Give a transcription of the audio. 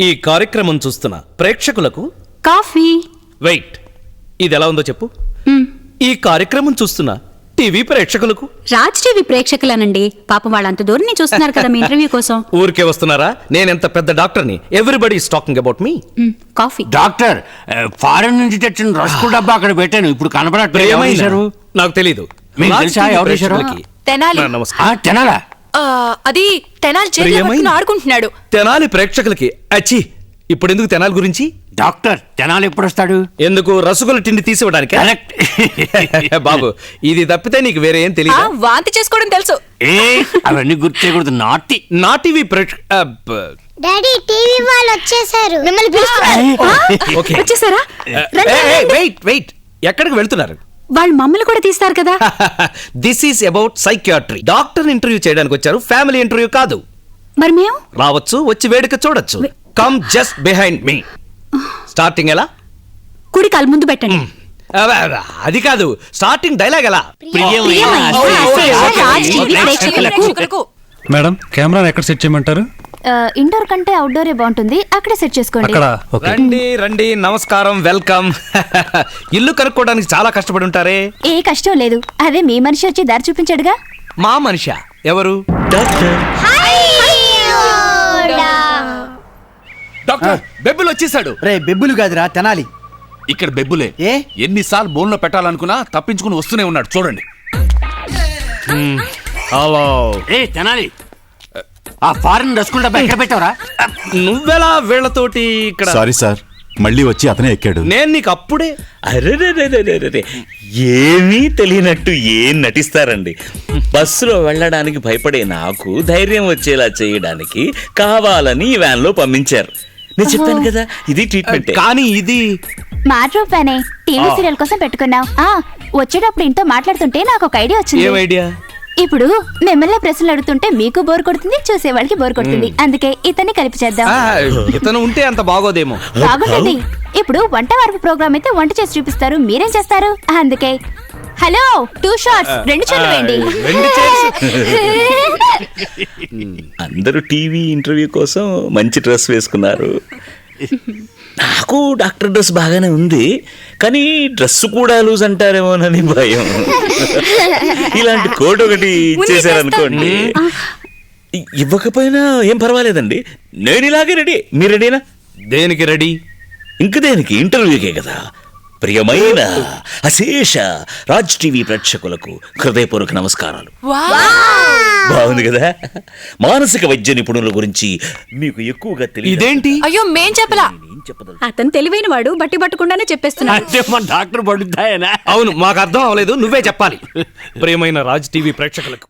ఈ కార్యక్రమం చూస్తున్న ప్రేక్షకులకు కాఫీ. వెయిట్, ఇది ఎలా ఉందో చెప్పు. ఈ కార్యక్రమం చూస్తున్న టీవీ ప్రేక్షకులకు. రాజ్ టీవీ ప్రేక్షకులనండి, పాపం వాళ్ళంత దూరం నుంచి చూస్తున్నారు కదా మీ ఇంటర్వ్యూ కోసం. ఊరికే వస్తున్నారా? నేనెంత పెద్ద డాక్టర్ని. Everybody is talking about me. Coffee. Doctor, foreign నుంచి తెచ్చిన రస్కు డబ్బా అక్కడ పెట్టాను, ఇప్పుడు కనపడట్లేదు. నాకు తెలీదు. మీకు తెలుసా ఎవరు చేశారో? తెనాలి. నమస్కారం. తెనాలా? అది తెనాలి చేతులు ఆడుకుంటున్నాడు. తెనాలి ప్రేక్షకులకి అచ్చి. ఇప్పుడు ఎందుకు తెనాలి గురించి? డాక్టర్, తెనాలి ఎప్పుడు వస్తాడు? ఎందుకు? రసగుల తిండి తీసివ్వడానికి. కరెక్ట్. బాబు, ఇది తప్పితే నీకు వేరే ఏం తెలియదు? వాంతి చేసుకోవడం తెలుసు. అవన్నీ గుర్తు చేయకూడదు. నా టీవీ డాడీ, టీవీ వాళ్ళు వచ్చేసారు, మిమ్మల్ని పిలుస్తున్నారు. వచ్చేసారా? వెయిట్, ఎక్కడికి వెళ్తున్నారు? వాళ్ళు మమ్మల్ని కూడా తీస్తారు కదా. This is about psychiatry. Doctor interview చేయడానికి వచ్చారు, ఫ్యామిలీ ఇంటర్వ్యూ కాదు. మరి మేము రావచ్చు, వచ్చి వేడుక చూడొచ్చు. Come just behind me. Starting ఎలా? కుడి కాలు ముందు పెట్టండి. అది కాదు, స్టార్టింగ్ డైలాగ్ ఎలా? మేడం, కెమెరా ఎక్కడ సెట్ చేయమంటారు? ఇండోర్ కంటే అవుట్డోరే బాగుంటుంది, అక్కడే సెట్ చేసుకోండి. రండి, నమస్కారం, వెల్కమ్. ఇల్లు కనుక్కోవడానికి చాలా కష్టపడి ఉంటారే. ఏ కష్టం లేదు, అదే మీ మనిషి వచ్చి దారి చూపించాడుగా. మా మనిషా? ఎవరు? డాక్టర్ బెబ్బులు వచ్చేసాడు. రే, బెబ్బులు కాదురా, తెనాలి. ఇక్కడ బెబ్బులే. ఎన్నిసార్లు బోన్లో పెట్టాలనుకున్నా తప్పించుకుని వస్తూనే ఉన్నాడు, చూడండి. హలో. తెనాలి, ఆ ఫారెన్ రస్కు డబ్బా ఎక్కడ పెట్టావరా? నువ్వెలా వీళ్ళతోటి ఇక్కడ? సారీ సార్, మళ్ళీ వచ్చి అతనే ఎక్కాడు. నేను నీకు అప్పుడే. అరే, ఏమీ తెలియనట్టు ఏం నటిస్తారండి. బస్సులో వెళ్ళడానికి భయపడే నాకు ధైర్యం వచ్చేలా చేయడానికి కావాలని ఈ వ్యాన్ లో పంపించారు. నేను చెప్పాను కదా, ఇది ట్రీట్మెంట్. కానీ ఇది మ్యాటర్ ఫ్యానే టీవీ సీరియల్ కోసం పెట్టుకున్నాం. వచ్చేటప్పుడు ఇంట్లో మాట్లాడుతుంటే నాకు ఒక ఐడియా వచ్చింది. ఏం ఐడియా? ఇప్పుడు మిమ్మల్ని ప్రశ్నలు అడుగుతుంటే మీకు బోర్ కొడుతుంది, చూసే వాళ్ళకి బోర్ కొడుతుంది, అందుకే ఇతన్ని కలిపి చేద్దాం. ఇతను ఉంటే అంత బాగోదేమో. బాగుంటుంది. ఇప్పుడు వంట వార్పు ప్రోగ్రామ్ అయితే వంట చేసి చూపిస్తారు, మీరేం చేస్తారు? అందుకే హలో, 2 షాట్స్, 2 చోట్ల వేయండి. అందరూ టీవీ ఇంటర్వ్యూ కోసం మంచి డ్రెస్ వేసుకున్నారు. నాకు డాక్టర్ డ్రెస్ బాగానే ఉంది, కానీ డ్రెస్ కూడా లూజ్ అంటారేమోనని భయం. ఇలాంటి కోట్ ఒకటి ఇచ్చేసారనుకోండి. ఇవ్వకపోయినా ఏం పర్వాలేదండి, నేను ఇలాగే రెడీ. మీరు రెడీనా? దేనికి రెడీ? ఇంక దేనికి? ఇంటర్వ్యూకే కదా. ప్రియమైన అశేష రాజ్ టీవీ ప్రేక్షకులకు హృదయపూర్వక నమస్కారాలు. బాగుంది కదా? మానసిక వైద్య నిపుణుల గురించి మీకు ఎక్కువగా తెలియదు. ఇదేంటి? అయ్యో, మేం చెప్పలా. అతను తెలివైన వాడు, బట్టి పట్టకుండానే చెప్పేస్తున్నాడు. డాక్టర్ పడుతాయనా? అవును, మాకు అర్థం అవ్వలేదు, నువ్వే చెప్పాలి. ప్రియమైన రాజ్ టీవీ ప్రేక్షకులకు